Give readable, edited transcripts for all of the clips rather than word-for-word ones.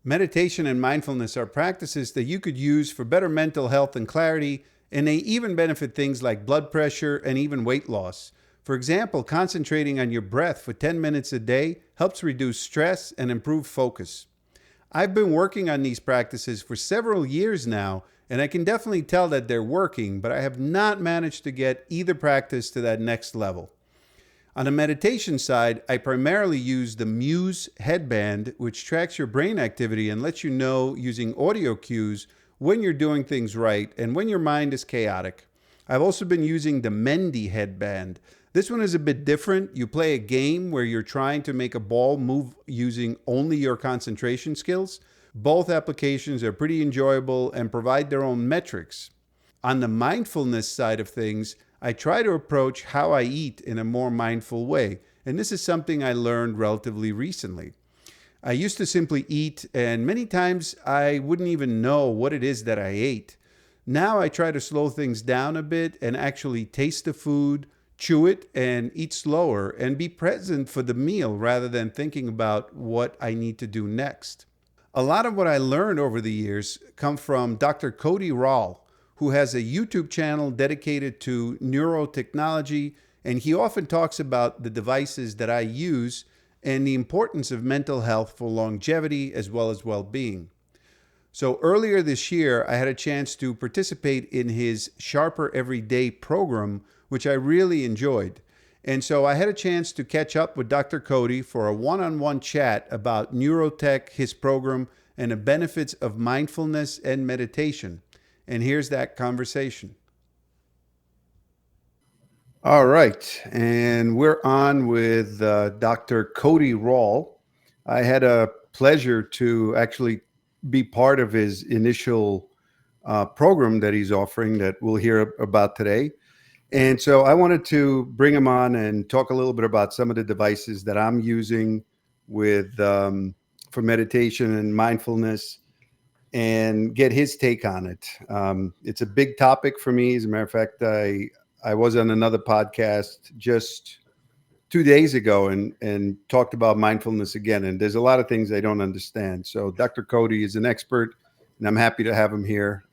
Meditation and mindfulness are practices that you could use for better mental health and clarity, and they even benefit things like blood pressure and even weight loss. For example, concentrating on your breath for 10 minutes a day helps reduce stress and improve focus. I've been working on these practices for several years now, and I can definitely tell that they're working, but I have not managed to get either practice to that next level. On the meditation side, I primarily use the Muse headband, which tracks your brain activity and lets you know using audio cues when you're doing things right and when your mind is chaotic. I've also been using the Mendy headband. This one is a bit different. You play a game where you're trying to make a ball move using only your concentration skills. Both applications are pretty enjoyable and provide their own metrics. On the mindfulness side of things, I try to approach how I eat in a more mindful way. And this is something I learned relatively recently. I used to simply eat, and many times I wouldn't even know what it is that I ate. Now I try to slow things down a bit and actually taste the food, chew it, and eat slower and be present for the meal rather than thinking about what I need to do next. A lot of what I learned over the years come from Dr. Cody Rall, who has a YouTube channel dedicated to neurotechnology, and he often talks about the devices that I use and the importance of mental health for longevity as well as well-being. So earlier this year, I had a chance to participate in his Sharper Everyday program, which I really enjoyed. And so I had a chance to catch up with Dr. Cody for a one-on-one chat about neurotech, his program, and the benefits of mindfulness and meditation. And here's that conversation. All right. And we're on with Dr. Cody Rall. I had a pleasure to actually be part of his initial program that he's offering that we'll hear about today. And so I wanted to bring him on and talk a little bit about some of the devices that I'm using with for meditation and mindfulness and get his take on it. It's a big topic for me. As a matter of fact, I was on another podcast just 2 days ago and talked about mindfulness again. And there's a lot of things I don't understand. So Dr. Cody is an expert, and I'm happy to have him here.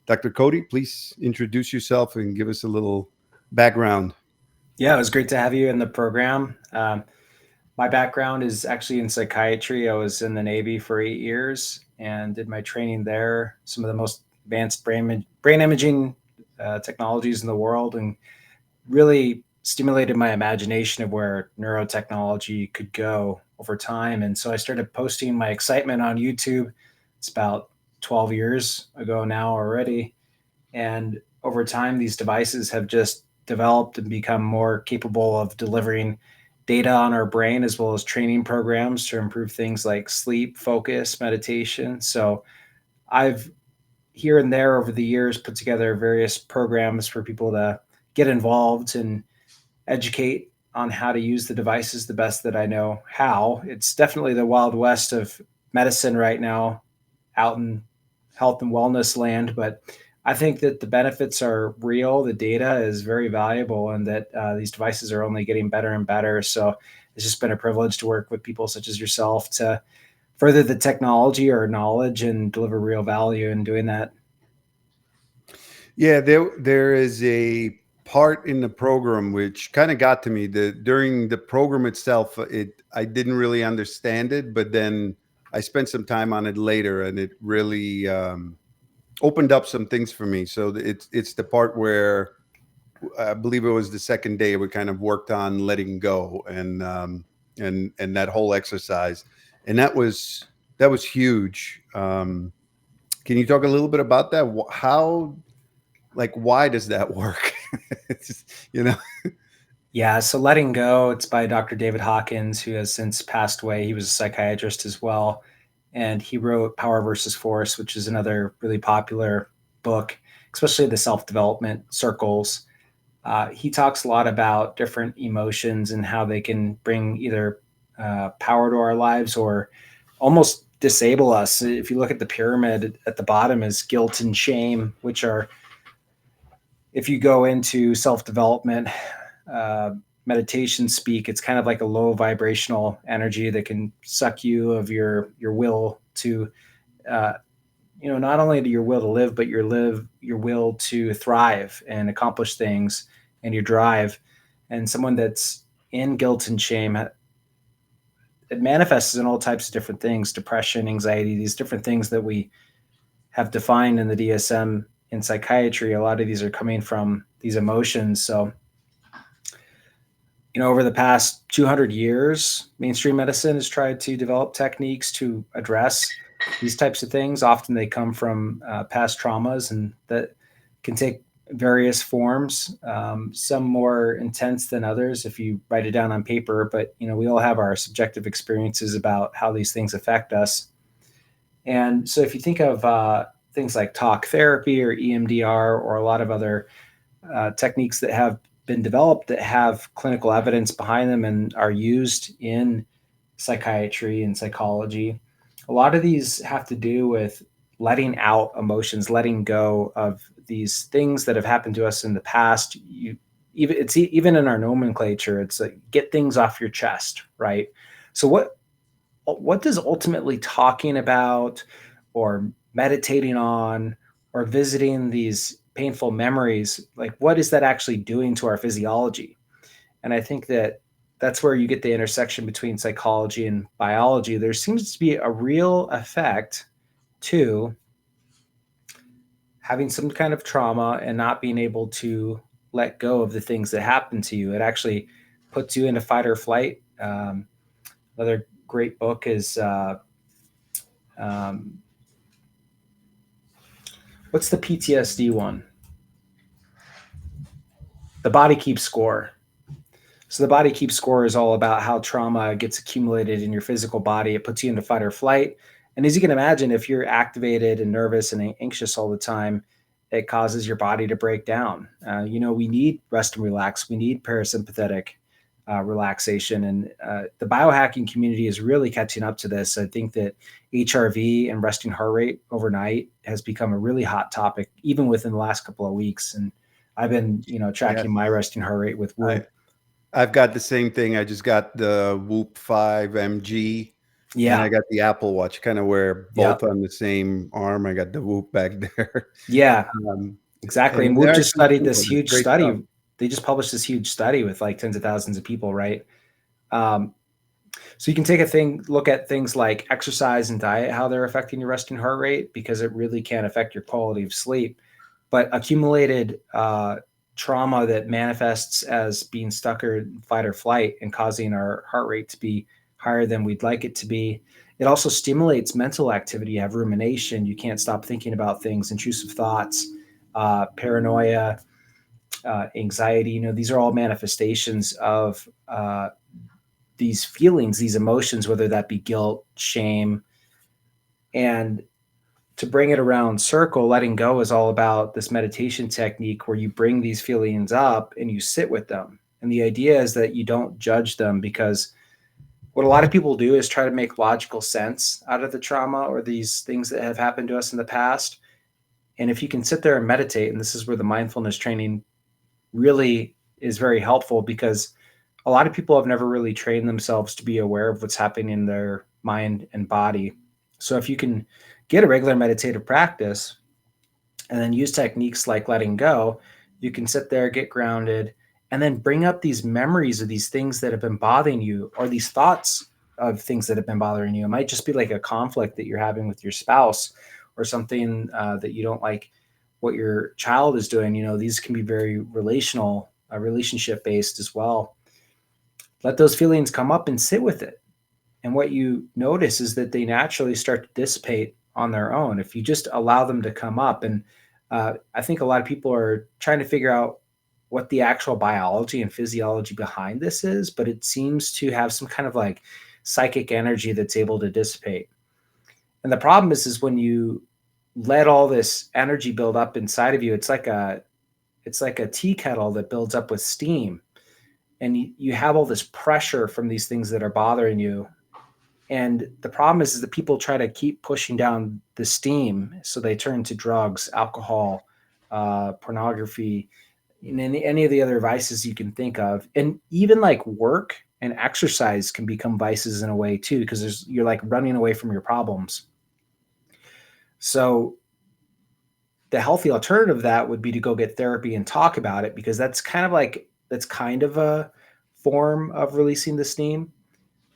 Dr. Cody, please introduce yourself and give us a little background. Yeah, it was great to have you in the program. My background is actually in psychiatry. I was in the Navy for 8 years and did my training there. Some of the most advanced brain imaging technologies in the world, and really stimulated my imagination of where neurotechnology could go over time. And so I started posting my excitement on YouTube. It's about 12 years ago now already. And over time, these devices have just developed and become more capable of delivering data on our brain, as well as training programs to improve things like sleep, focus, meditation. So I've here and there over the years put together various programs for people to get involved and educate on how to use the devices the best that I know how. It's definitely the wild west of medicine right now, out in health and wellness land, but I think that the benefits are real. The data is very valuable, and that these devices are only getting better and better. So it's just been a privilege to work with people such as yourself to further the technology or knowledge and deliver real value in doing that. Yeah, there is a part in the program which kind of got to me. During the program itself, I didn't really understand it, but then I spent some time on it later, and it really opened up some things for me. So it's the part where I believe it was the second day we kind of worked on letting go and that whole exercise, and that was huge. Can you talk a little bit about that? How, like, why does that work? It's just, you know. Yeah, so Letting Go, it's by Dr. David Hawkins, who has since passed away. He was a psychiatrist as well. And he wrote Power versus Force, which is another really popular book, especially the self development circles. He talks a lot about different emotions and how they can bring either power to our lives or almost disable us. If you look at the pyramid at the bottom is guilt and shame, which are, if you go into self development, uh, meditation speak, it's kind of like a low vibrational energy that can suck you of your will to, uh, not only to your will to live, but your will to thrive and accomplish things, and your drive. And someone that's in guilt and shame, it manifests in all types of different things: depression, anxiety, these different things that we have defined in the DSM in psychiatry. A lot of these are coming from these emotions. So, over the past 200 years, mainstream medicine has tried to develop techniques to address these types of things. Often they come from past traumas, and that can take various forms, some more intense than others if you write it down on paper. But, we all have our subjective experiences about how these things affect us. And so if you think of things like talk therapy or EMDR, or a lot of other techniques that have been developed that have clinical evidence behind them and are used in psychiatry and psychology, a lot of these have to do with letting out emotions, letting go of these things that have happened to us in the past. Even in our nomenclature, it's like, get things off your chest, right? So what does ultimately talking about, or meditating on, or visiting these painful memories, like, what is that actually doing to our physiology? And I think that that's where you get the intersection between psychology and biology. There seems to be a real effect to having some kind of trauma and not being able to let go of the things that happen to you. It actually puts you into fight or flight. Another great book is um, what's the PTSD one? The Body Keeps Score. So the Body Keeps Score is all about how trauma gets accumulated in your physical body. It puts you into fight or flight. And as you can imagine, if you're activated and nervous and anxious all the time, it causes your body to break down. We need rest and relax. We need parasympathetic relaxation. And the biohacking community is really catching up to this. I think that HRV and resting heart rate overnight has become a really hot topic, even within the last couple of weeks. And I've been, Yes. tracking my resting heart rate with Whoop. I've got the same thing. I just got the Whoop 5 MG, and I Yeah. got the Apple Watch. Kind of wear Yeah. both on the same arm. I got the Whoop back there. Yeah, Um, exactly. And and Whoop there are just some studied this people, it's huge great stuff. study. They just published this huge study with like tens of thousands of people, right? Um, so you can look at things like exercise and diet, how they're affecting your resting heart rate, because it really can affect your quality of sleep. But accumulated trauma that manifests as being stuck or fight or flight and causing our heart rate to be higher than we'd like it to be. It also stimulates mental activity. You have rumination. You can't stop thinking about things, intrusive thoughts, paranoia, anxiety. These are all manifestations of these feelings, these emotions, whether that be guilt, shame. And to bring it around circle, letting go is all about this meditation technique where you bring these feelings up and you sit with them. And the idea is that you don't judge them, because what a lot of people do is try to make logical sense out of the trauma or these things that have happened to us in the past. And if you can sit there and meditate, and this is where the mindfulness training really is very helpful, because a lot of people have never really trained themselves to be aware of what's happening in their mind and body. So if you can get a regular meditative practice and then use techniques like letting go, you can sit there, get grounded, and then bring up these memories of these things that have been bothering you, or these thoughts of things that have been bothering you. It might just be like a conflict that you're having with your spouse, or something that you don't like what your child is doing. These can be very relationship based as well. Let those feelings come up and sit with it. And what you notice is that they naturally start to dissipate on their own if you just allow them to come up. And I think a lot of people are trying to figure out what the actual biology and physiology behind this is, but it seems to have some kind of like psychic energy that's able to dissipate. And the problem is when you let all this energy build up inside of you, it's like a tea kettle that builds up with steam, and you have all this pressure from these things that are bothering you. And the problem is that people try to keep pushing down the steam, so they turn to drugs, alcohol, pornography, and any of the other vices you can think of. And even like work and exercise can become vices in a way too, because you're like running away from your problems. So the healthy alternative to that would be to go get therapy and talk about it, because that's kind of a form of releasing the steam.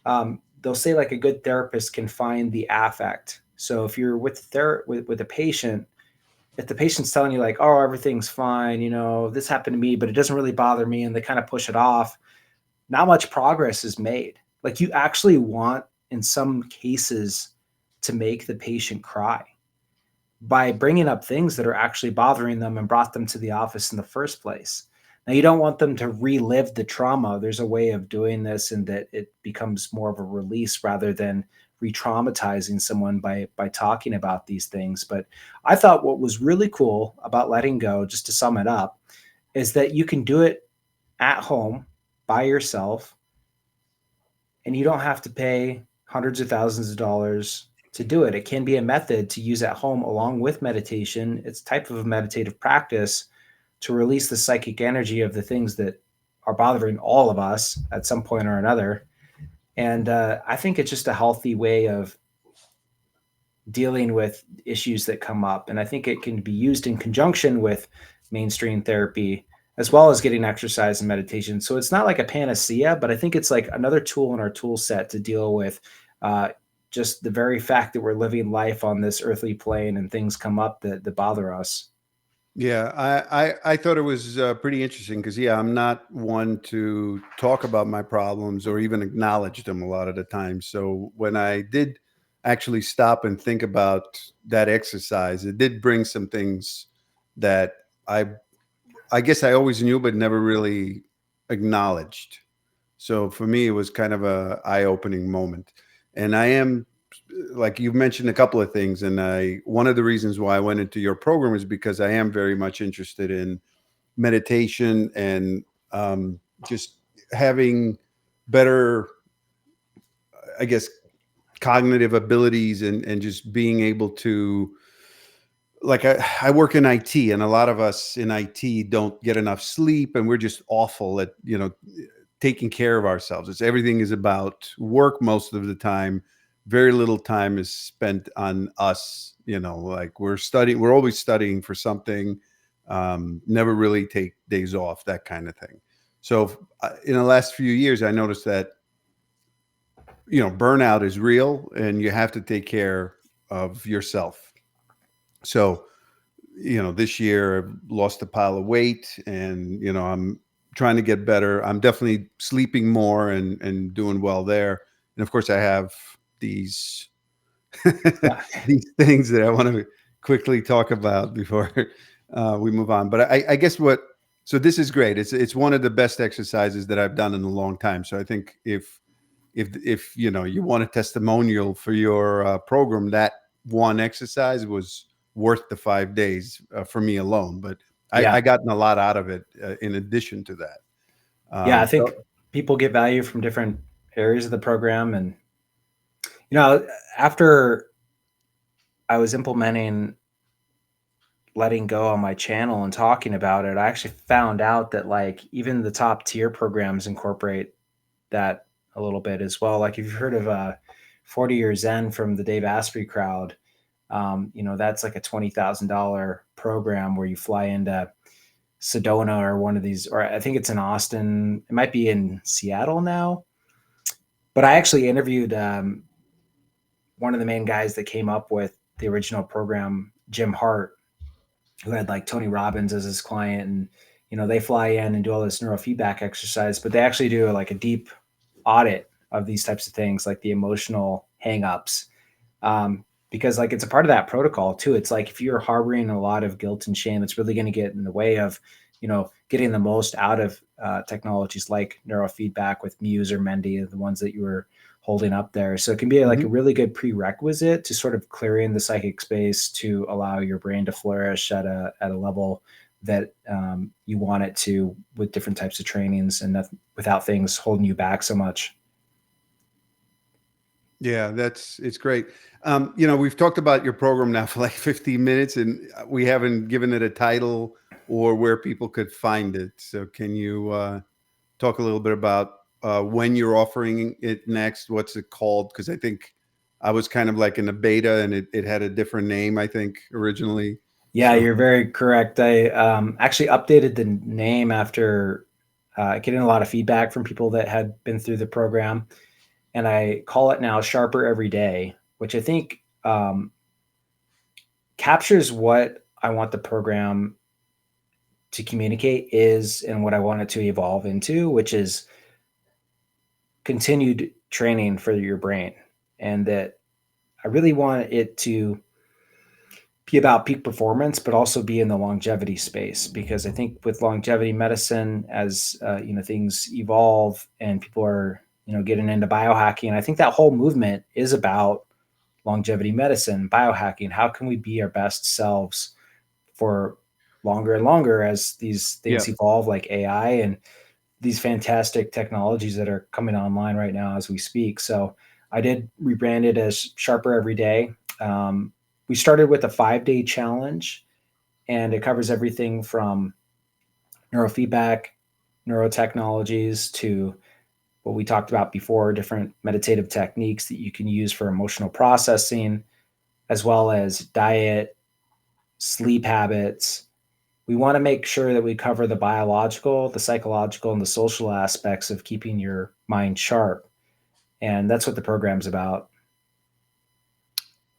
They'll say like a good therapist can find the affect. So if you're with a patient, if the patient's telling you like, oh, everything's fine, this happened to me, but it doesn't really bother me, and they kind of push it off, not much progress is made. Like, you actually want, in some cases, to make the patient cry by bringing up things that are actually bothering them and brought them to the office in the first place. Now, you don't want them to relive the trauma. There's a way of doing this, and that it becomes more of a release rather than re-traumatizing someone by talking about these things. But I thought what was really cool about letting go, just to sum it up, is that you can do it at home by yourself, and you don't have to pay hundreds of thousands of dollars to do it. It can be a method to use at home along with meditation. It's a type of a meditative practice to release the psychic energy of the things that are bothering all of us at some point or another. And I think it's just a healthy way of dealing with issues that come up. And I think it can be used in conjunction with mainstream therapy, as well as getting exercise and meditation. So it's not like a panacea, but I think it's like another tool in our tool set to deal with just the very fact that we're living life on this earthly plane and things come up that bother us. Yeah, I thought it was pretty interesting because, yeah, I'm not one to talk about my problems or even acknowledge them a lot of the time. So when I did actually stop and think about that exercise, it did bring some things that I guess I always knew but never really acknowledged. So for me, it was kind of a eye-opening moment. And I am, like you mentioned a couple of things, and one of the reasons why I went into your program is because I am very much interested in meditation and just having better, I guess, cognitive abilities and just being able to, like, I work in IT, and a lot of us in IT don't get enough sleep, and we're just awful at, taking care of ourselves. It's everything is about work most of the time. Very little time is spent on us. Like we're always studying for something. Never really take days off, that kind of thing. So in the last few years, I noticed that burnout is real, and you have to take care of yourself. So this year I've lost a pile of weight, and I'm trying to get better. I'm definitely sleeping more and doing well there. And of course, I have these Yeah. these things that I want to quickly talk about before we move on. But I guess so this is great. It's one of the best exercises that I've done in a long time. So I think if you want a testimonial for your program, that one exercise was worth the 5 days for me alone. But I Yeah. gotten a lot out of it in addition to that. Yeah. I So think people get value from different areas of the program. And, you know, after I was implementing letting go on my channel and talking about it, I actually found out that like even the top tier programs incorporate that a little bit as well. Like if you've heard of 40 Year Zen from the Dave Asprey crowd, that's like a $20,000 program where you fly into Sedona or one of these, or I think it's in Austin. It might be in Seattle now. But I actually interviewed one of the main guys that came up with the original program, Jim Hart, who had like Tony Robbins as his client. And, they fly in and do all this neurofeedback exercise, but they actually do like a deep audit of these types of things, like the emotional hangups. Because like it's a part of that protocol too. It's like if you're harboring a lot of guilt and shame, it's really going to get in the way of, getting the most out of technologies like neurofeedback with Muse or Mendy, the ones that you were holding up there. So it can be like a mhm. really good prerequisite to sort of clearing the psychic space to allow your brain to flourish at a level that you want it to, with different types of trainings, and without things holding you back so much. Yeah, it's great. We've talked about your program now for like 15 minutes, and we haven't given it a title or where people could find it. So can you talk a little bit about when you're offering it next? What's it called? Because I think I was kind of like in the beta, and it had a different name, I think, originally. Yeah, So you're very correct. I actually updated the name after getting a lot of feedback from people that had been through the program, and I call it now Sharper Every Day, which I think captures what I want the program to communicate is and what I want it to evolve into, which is continued training for your brain. And that I really want it to be about peak performance, but also be in the longevity space, because I think with longevity medicine, as things evolve and people are getting into biohacking, I think that whole movement is about longevity medicine, biohacking. How can we be our best selves for longer and longer as these yeah, things evolve, like AI and these fantastic technologies that are coming online right now as we speak. So I did rebrand it as Sharper Every Day. We started with a 5-day challenge, and it covers everything from neurofeedback, neurotechnologies, to what we talked about before, different meditative techniques that you can use for emotional processing, as well as diet, sleep habits. We want to make sure that we cover the biological, the psychological, and the social aspects of keeping your mind sharp. And that's what the program's about.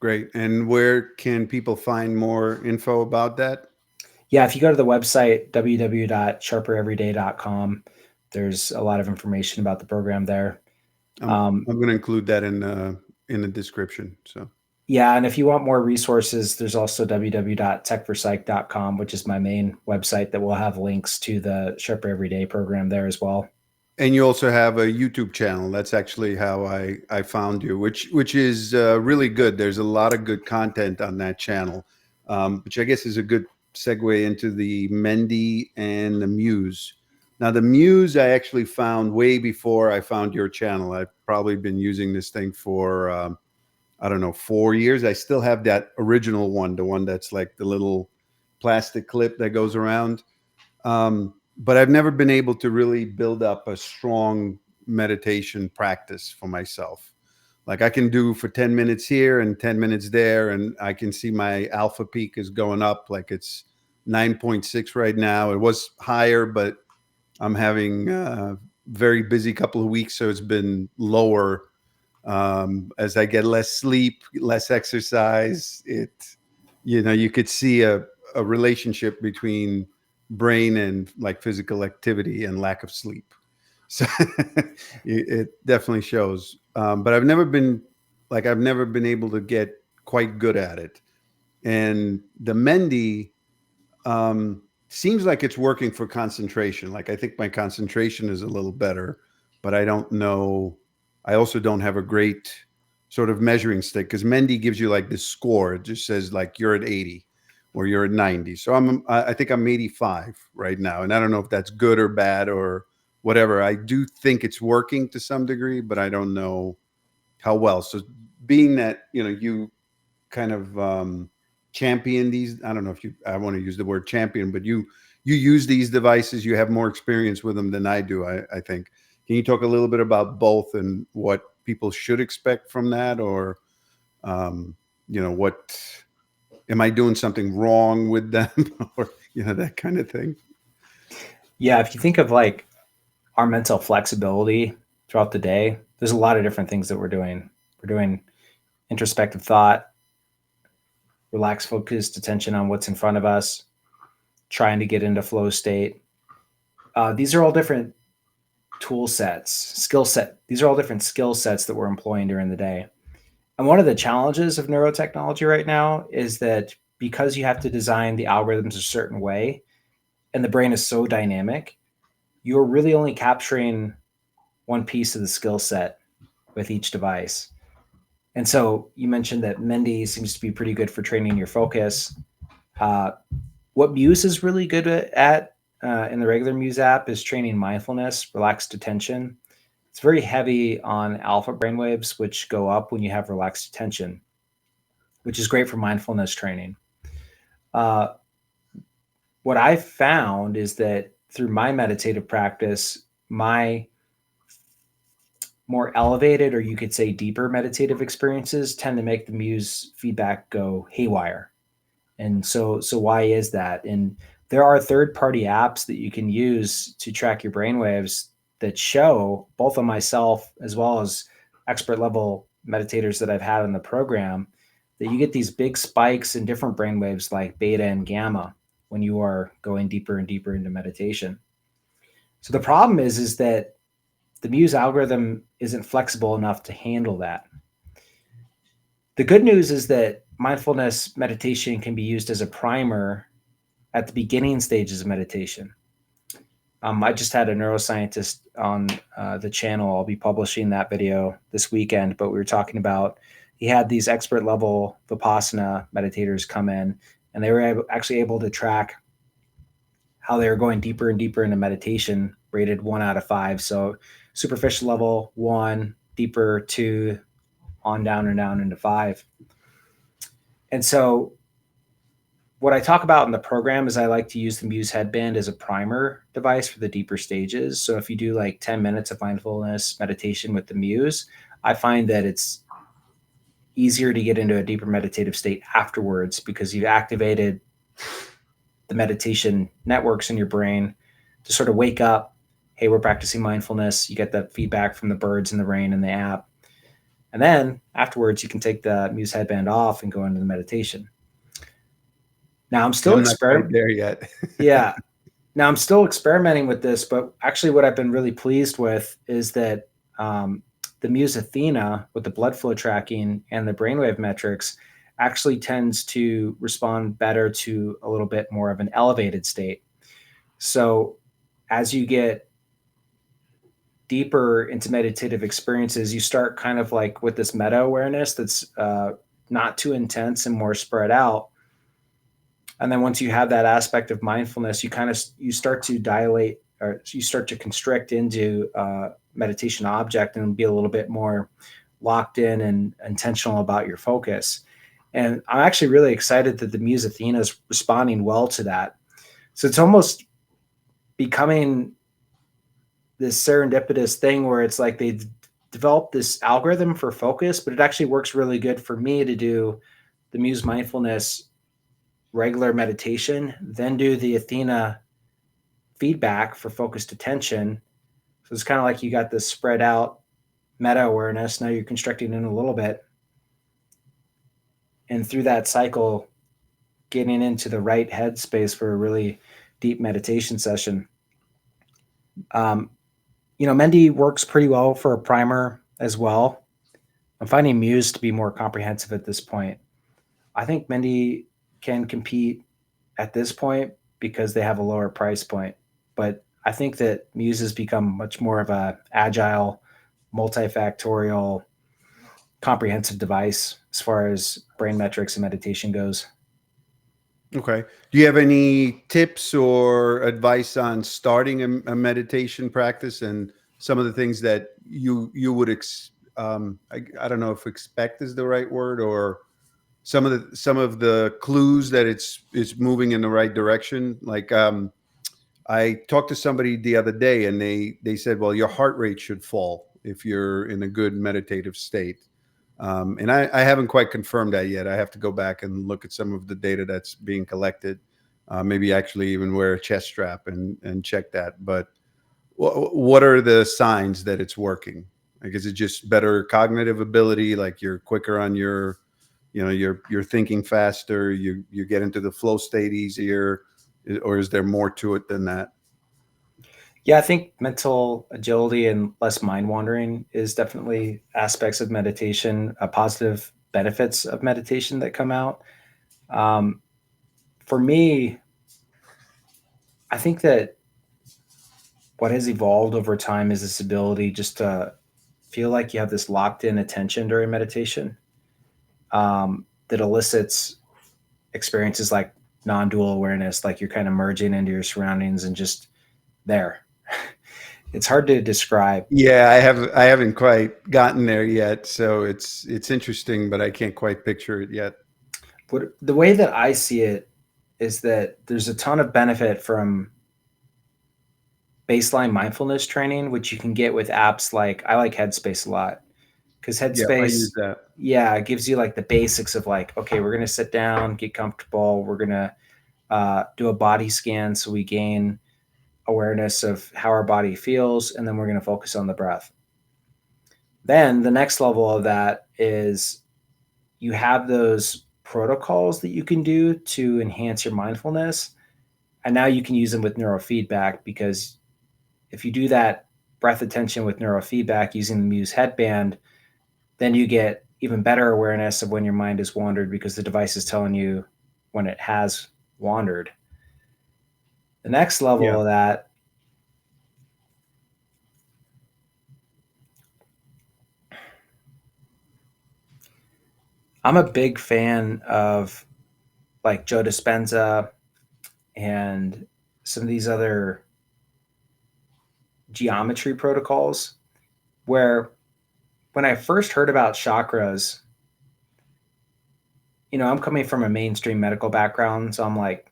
great. And where can people find more info about that? Yeah, if you go to the website, www.sharpereveryday.com, there's a lot of information about the program there. I'm going to include that in the description. So Yeah, and if you want more resources, there's also www.techforpsych.com, which is my main website that will have links to the Sharper Everyday program there as well. and you also have a YouTube channel. That's actually how I found you, which is really good. There's a lot of good content on that channel, which I guess is a good segue into the Mendy and the Muse. Now, the Muse I actually found way before I found your channel. I've probably been using this thing for I don't know, 4 years. I still have that original one, the one that's like the little plastic clip that goes around. But I've never been able to really build up a strong meditation practice for myself. Like I can do for 10 minutes here and 10 minutes there, and I can see my alpha peak is going up. Like it's 9.6 right now. It was higher, but I'm having a very busy couple of weeks, so it's been lower. As I get less sleep, less exercise, you could see a relationship between brain and like physical activity and lack of sleep. So it definitely shows. But I've never been able to get quite good at it. And the Mendy seems like it's working for concentration. Like I think my concentration is a little better, but I don't know. I also don't have a great sort of measuring stick because Mendy gives you like this score. It just says like you're at 80 or you're at 90. So I think I'm 85 right now, and I don't know if that's good or bad or whatever. I do think it's working to some degree, but I don't know how well. So being that you kind of champion these, I don't know if I want to use the word champion, but you use these devices, you have more experience with them than I do, I think. Can you talk a little bit about both and what people should expect from that, or what am I doing something wrong with them or that kind of thing? Yeah, if you think of like our mental flexibility throughout the day, there's a lot of different things that we're doing. We're doing introspective thought, relaxed, focused attention on what's in front of us, trying to get into flow state. These are all different tool sets, skill set. These are all different skill sets that we're employing during the day. And one of the challenges of neurotechnology right now is that because you have to design the algorithms a certain way and the brain is so dynamic, you're really only capturing one piece of the skill set with each device. And so you mentioned that Mendy seems to be pretty good for training your focus. Uh, what Muse is really good at in the regular Muse app is training mindfulness, relaxed attention. It's very heavy on alpha brainwaves, which go up when you have relaxed attention, which is great for mindfulness training. Uh, what I found is that through my meditative practice, my more elevated, or you could say deeper meditative experiences tend to make the muse feedback go haywire. And so why is that? And there are third-party apps that you can use to track your brainwaves that show, both on myself as well as expert level meditators that I've had in the program, that you get these big spikes in different brainwaves like beta and gamma when you are going deeper and deeper into meditation. So the problem is that the Muse algorithm isn't flexible enough to handle that. The good news is that mindfulness meditation can be used as a primer at the beginning stages of meditation. I just had a neuroscientist on the channel. I'll be publishing that video this weekend, but we were talking about, he had these expert level Vipassana meditators come in, and they were actually able to track how they were going deeper and deeper into meditation, rated 1 out of 5. So superficial level 1, deeper 2, on down and down into 5. And so what I talk about in the program is I like to use the Muse headband as a primer device for the deeper stages. So if you do like 10 minutes of mindfulness meditation with the Muse, I find that it's easier to get into a deeper meditative state afterwards because you've activated the meditation networks in your brain to sort of wake up. Hey, we're practicing mindfulness. You get the feedback from the birds and the rain and the app. And then afterwards, you can take the Muse headband off and go into the meditation. Now I'm still not quite there yet. Yeah. Now I'm still experimenting with this, but actually what I've been really pleased with is that the Muse Athena with the blood flow tracking and the brainwave metrics actually tends to respond better to a little bit more of an elevated state. So as you get deeper into meditative experiences, you start kind of like with this meta awareness that's not too intense and more spread out. And then once you have that aspect of mindfulness, you start to dilate, or you start to constrict into meditation object and be a little bit more locked in and intentional about your focus. And I'm actually really excited that the Muse Athena is responding well to that. So it's almost becoming this serendipitous thing where it's like they developed this algorithm for focus, but it actually works really good for me to do the Muse mindfulness regular meditation, then do the Athena feedback for focused attention. So it's kind of like you got this spread out meta awareness. Now you're constricting in a little bit. And through that cycle, getting into the right headspace for a really deep meditation session. Mendy works pretty well for a primer as well. I'm finding Muse to be more comprehensive at this point. I think Mendy can compete at this point because they have a lower price point. But I think that Muse has become much more of a agile, multifactorial, comprehensive device as far as brain metrics and meditation goes. Okay. Do you have any tips or advice on starting a meditation practice and some of the things that you would I don't know if expect is the right word, or some of the clues that it's moving in the right direction? Like I talked to somebody the other day and they said, well, your heart rate should fall if you're in a good meditative state. And I haven't quite confirmed that yet. I have to go back and look at some of the data that's being collected. Maybe actually even wear a chest strap and check that. But what are the signs that it's working? Like, is it just better cognitive ability? Like you're quicker on your, you're thinking faster. You get into the flow state easier, or is there more to it than that? Yeah, I think mental agility and less mind wandering is definitely aspects of meditation, positive benefits of meditation that come out. For me, I think that what has evolved over time is this ability just to feel like you have this locked in attention during meditation that elicits experiences like non-dual awareness, like you're kind of merging into your surroundings and just there. It's hard to describe. Yeah, I haven't quite gotten there yet, so it's interesting, but I can't quite picture it yet. But the way that I see it is that there's a ton of benefit from baseline mindfulness training, which you can get with apps like, I like Headspace a lot, because Yeah, I use Headspace, that. yeah, it gives you like the basics of like, okay, we're going to sit down, get comfortable. We're going to do a body scan so we gain awareness of how our body feels. And then we're going to focus on the breath. Then the next level of that is you have those protocols that you can do to enhance your mindfulness. And now you can use them with neurofeedback, because if you do that breath attention with neurofeedback using the Muse headband, then you get even better awareness of when your mind has wandered, because the device is telling you when it has wandered. The next Yeah. level of that, I'm a big fan of like Joe Dispenza and some of these other geometry protocols, where when I first heard about chakras, I'm coming from a mainstream medical background, so I'm like,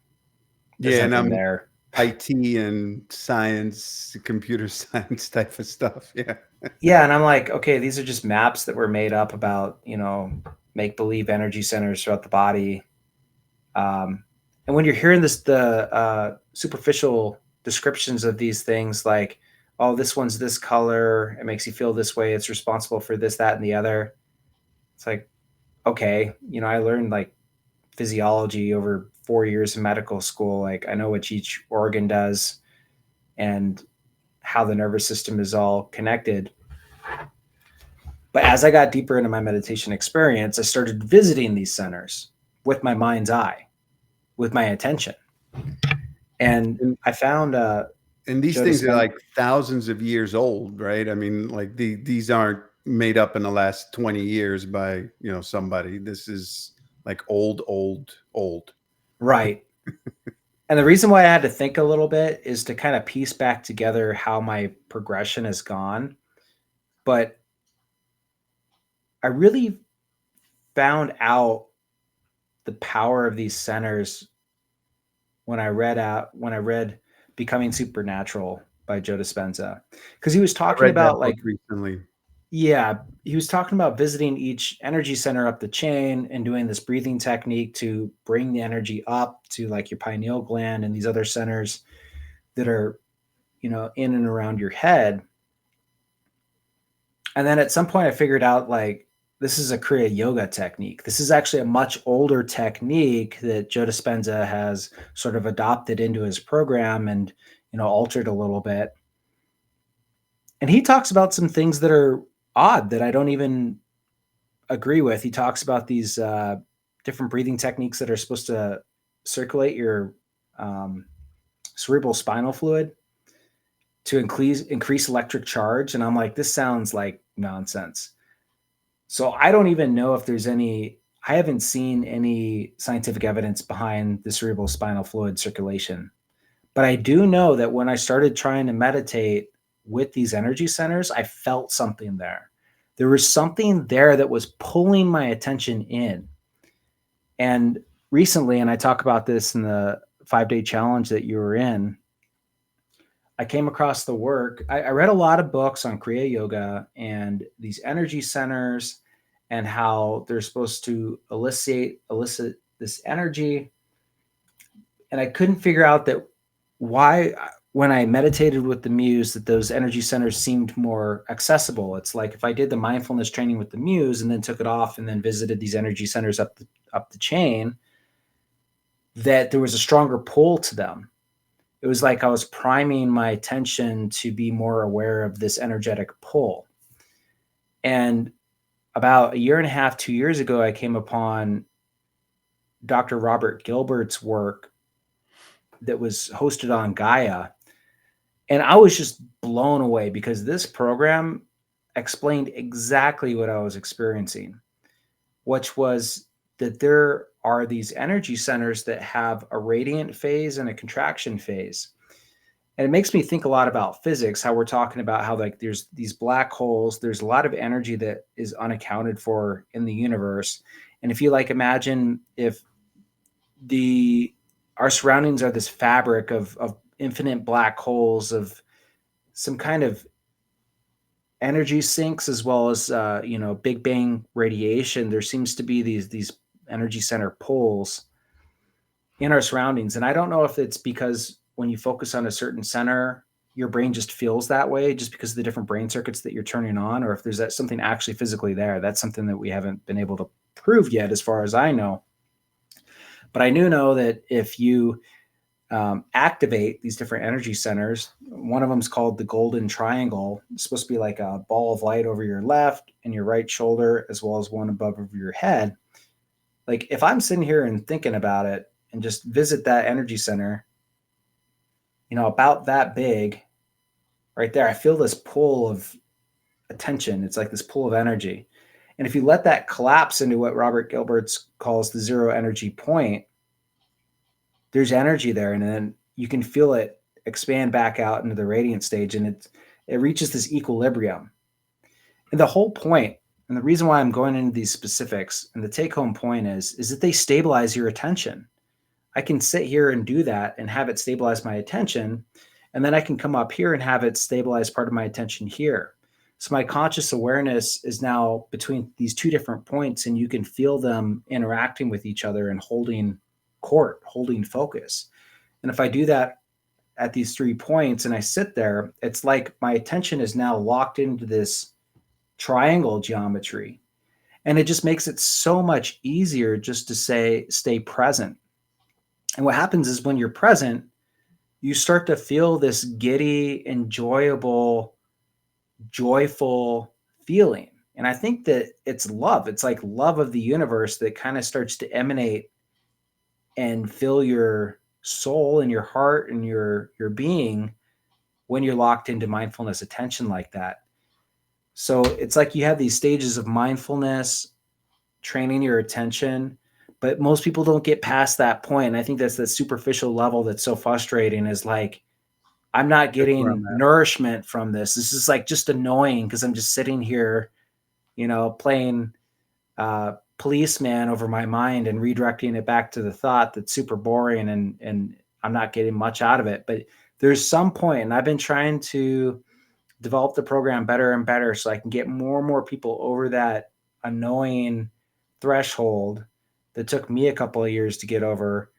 there's Yeah, and nothing I'm there. IT and science, computer science type of stuff. Yeah. Yeah, and I'm like, okay, these are just maps that were made up about, make believe energy centers throughout the body. And when you're hearing the superficial descriptions of these things, like, oh, this one's this color, it makes you feel this way, it's responsible for this, that, and the other. It's like, okay, I learned like physiology over 4 years in medical school. Like, I know what each organ does and how the nervous system is all connected. But as I got deeper into my meditation experience, I started visiting these centers with my mind's eye, with my attention. And And I found these Joe things are Dispenza. like thousands of years old, right? I mean, like these aren't made up in the last 20 years by, somebody. This is like old, old, old. Right. And the reason why I had to think a little bit is to kind of piece back together how my progression has gone. But I really found out the power of these centers when I read Becoming Supernatural by Joe Dispenza. Because he was I talking read that about book like, recently. yeah, he was talking about visiting each energy center up the chain and doing this breathing technique to bring the energy up to like your pineal gland and these other centers that are, in and around your head. And then at some point I figured out like this is a Kriya yoga technique. This is actually a much older technique that Joe Dispenza has sort of adopted into his program and, altered a little bit. And he talks about some things that are odd that I don't even agree with. He talks about these different breathing techniques that are supposed to circulate your um, cerebral spinal fluid to increase electric charge. And I'm like, this sounds like nonsense. So I don't even know if I haven't seen any scientific evidence behind the cerebral spinal fluid circulation. But I do know that when I started trying to meditate with these energy centers, I felt something there. There was something there that was pulling my attention in. And recently, and I talk about this in the 5-day challenge that you were in, I came across the work. I read a lot of books on Kriya Yoga and these energy centers and how they're supposed to elicit this energy. And I couldn't figure out that why when I meditated with the Muse that those energy centers seemed more accessible. It's like if I did the mindfulness training with the Muse and then took it off and then visited these energy centers up the chain, that there was a stronger pull to them. It was like I was priming my attention to be more aware of this energetic pull. And about a year and a half, 2 years ago, I came upon Dr. Robert Gilbert's work that was hosted on Gaia. And I was just blown away because this program explained exactly what I was experiencing, which was that there are these energy centers that have a radiant phase and a contraction phase. And it makes me think a lot about physics, how we're talking about how like there's these black holes, there's a lot of energy that is unaccounted for in the universe. And if you like imagine if the our surroundings are this fabric of infinite black holes of some kind of energy sinks as well as Big Bang radiation. There seems to be these energy center poles in our surroundings, and I don't know if it's because when you focus on a certain center, your brain just feels that way just because of the different brain circuits that you're turning on, or if there's something actually physically there. That's something that we haven't been able to prove yet, as far as I know. But I do know that if you activate these different energy centers, one of them is called the golden triangle. It's supposed to be like a ball of light over your left and your right shoulder, as well as one above over your head. Like if I'm sitting here and thinking about it and just visit that energy center, about that big right there, I feel this pull of attention. It's like this pool of energy. And if you let that collapse into what Robert Gilbert calls the zero energy point, there's energy there. And then you can feel it expand back out into the radiant stage, and it reaches this equilibrium. And the whole point, and the reason why I'm going into these specifics, and the take home point is that they stabilize your attention. I can sit here and do that and have it stabilize my attention. And then I can come up here and have it stabilize part of my attention here. So my conscious awareness is now between these two different points, and you can feel them interacting with each other and holding court, holding focus. And if I do that at these 3 points and I sit there, it's like my attention is now locked into this triangle geometry. And it just makes it so much easier just to stay present. And what happens is when you're present, you start to feel this giddy, enjoyable, joyful feeling. And I think that it's love. It's like love of the universe that kind of starts to emanate and fill your soul and your heart and your being when you're locked into mindfulness attention like that. So it's like you have these stages of mindfulness, training your attention, but most people don't get past that point. And I think that's the superficial level that's so frustrating, is like, I'm not getting nourishment from this. This is like just annoying because I'm just sitting here, playing policeman over my mind and redirecting it back to the thought that's super boring, and I'm not getting much out of it. But there's some point, and I've been trying to develop the program better and better so I can get more and more people over that annoying threshold that took me a couple of years to get over,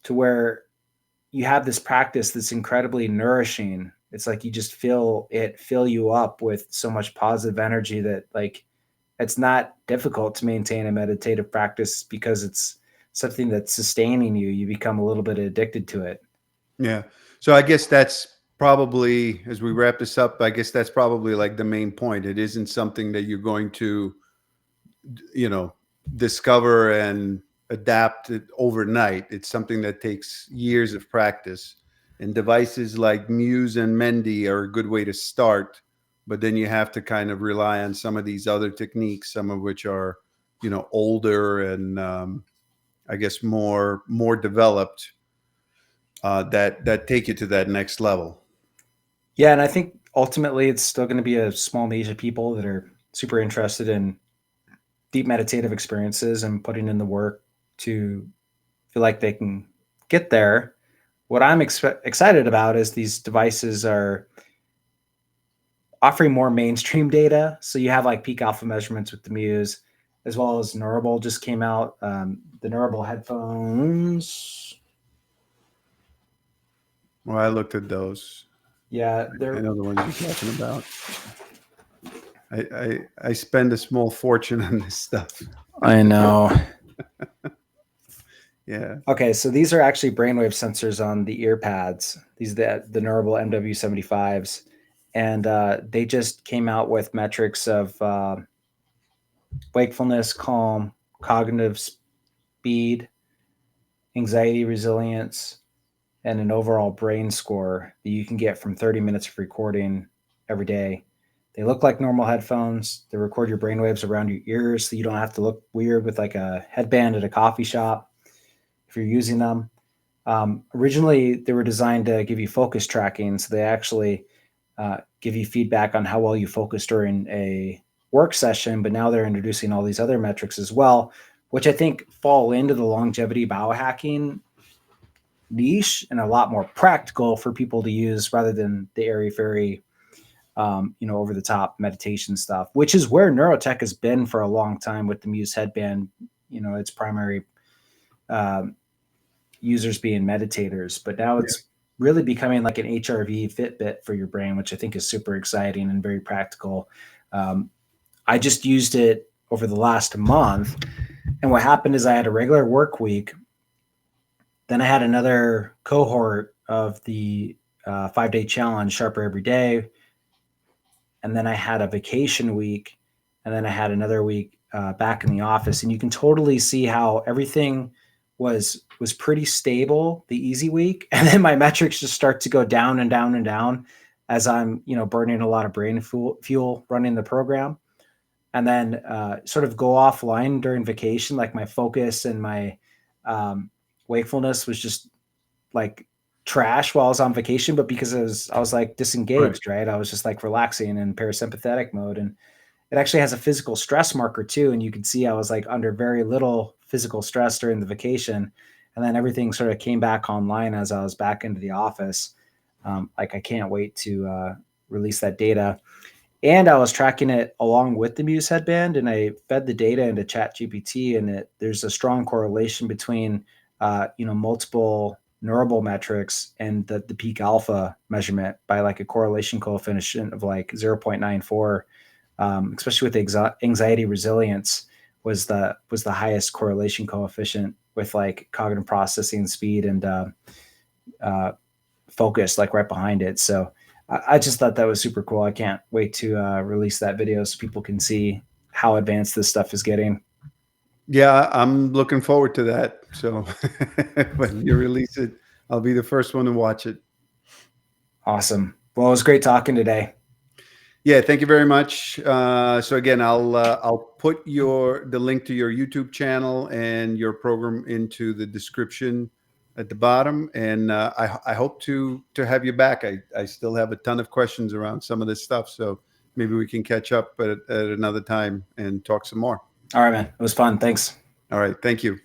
to where you have this practice that's incredibly nourishing. It's like you just feel it fill you up with so much positive energy that, like, it's not difficult to maintain a meditative practice because it's something that's sustaining you. You become a little bit addicted to it. Yeah. So I guess that's probably, as we wrap this up, I guess that's probably like the main point. It isn't something that you're going to, discover and adapt it overnight. It's something that takes years of practice. And devices like Muse and Mendy are a good way to start. But then you have to kind of rely on some of these other techniques, some of which are, older and I guess more developed, that take you to that next level. Yeah, and I think ultimately it's still going to be a small niche of people that are super interested in deep meditative experiences and putting in the work to feel like they can get there. What I'm excited about is these devices are offering more mainstream data. So you have like peak alpha measurements with the Muse, as well as Neurable just came out. The Neurable headphones. Well, I looked at those. Yeah, I know the ones you're talking about. I spend a small fortune on this stuff. I know. Yeah. Okay, so these are actually brainwave sensors on the ear pads. These are the Neurable MW75s. And they just came out with metrics of wakefulness, calm, cognitive speed, anxiety resilience, and an overall brain score that you can get from 30 minutes of recording every day. They look like normal headphones. They record your brainwaves around your ears so you don't have to look weird with like a headband at a coffee shop if you're using them. Originally, they were designed to give you focus tracking. So they actually give you feedback on how well you focus during a work session, but now they're introducing all these other metrics as well, which I think fall into the longevity biohacking niche and a lot more practical for people to use rather than the airy fairy over the top meditation stuff, which is where neurotech has been for a long time with the Muse headband, its primary users being meditators, but now it's really becoming like an HRV Fitbit for your brain, which I think is super exciting and very practical. I just used it over the last month. And what happened is I had a regular work week. Then I had another cohort of the 5-day challenge, Sharper Every Day. And then I had a vacation week. And then I had another week back in the office. And you can totally see how everything was pretty stable the easy week. And then my metrics just start to go down and down and down as I'm, burning a lot of brain fuel running the program. And then sort of go offline during vacation. Like my focus and my wakefulness was just like trash while I was on vacation, but because I was like disengaged, right? I was just like relaxing in parasympathetic mode. And it actually has a physical stress marker too. And you can see I was like under very little physical stress during the vacation. And then everything sort of came back online as I was back into the office. I can't wait to release that data. And I was tracking it along with the Muse headband, and I fed the data into ChatGPT, and there's a strong correlation between, multiple neurable metrics and the peak alpha measurement by like a correlation coefficient of like 0.94, especially with anxiety resilience was the highest correlation coefficient with like cognitive processing speed and focus like right behind it. So I just thought that was super cool. I can't wait to release that video so people can see how advanced this stuff is getting. Yeah, I'm looking forward to that. So when you release it, I'll be the first one to watch it. Awesome. Well, it was great talking today. Yeah, thank you very much. So again, I'll put the link to your YouTube channel and your program into the description at the bottom, and I hope to have you back. I still have a ton of questions around some of this stuff, so maybe we can catch up at another time and talk some more. All right, man. It was fun. Thanks. All right. Thank you.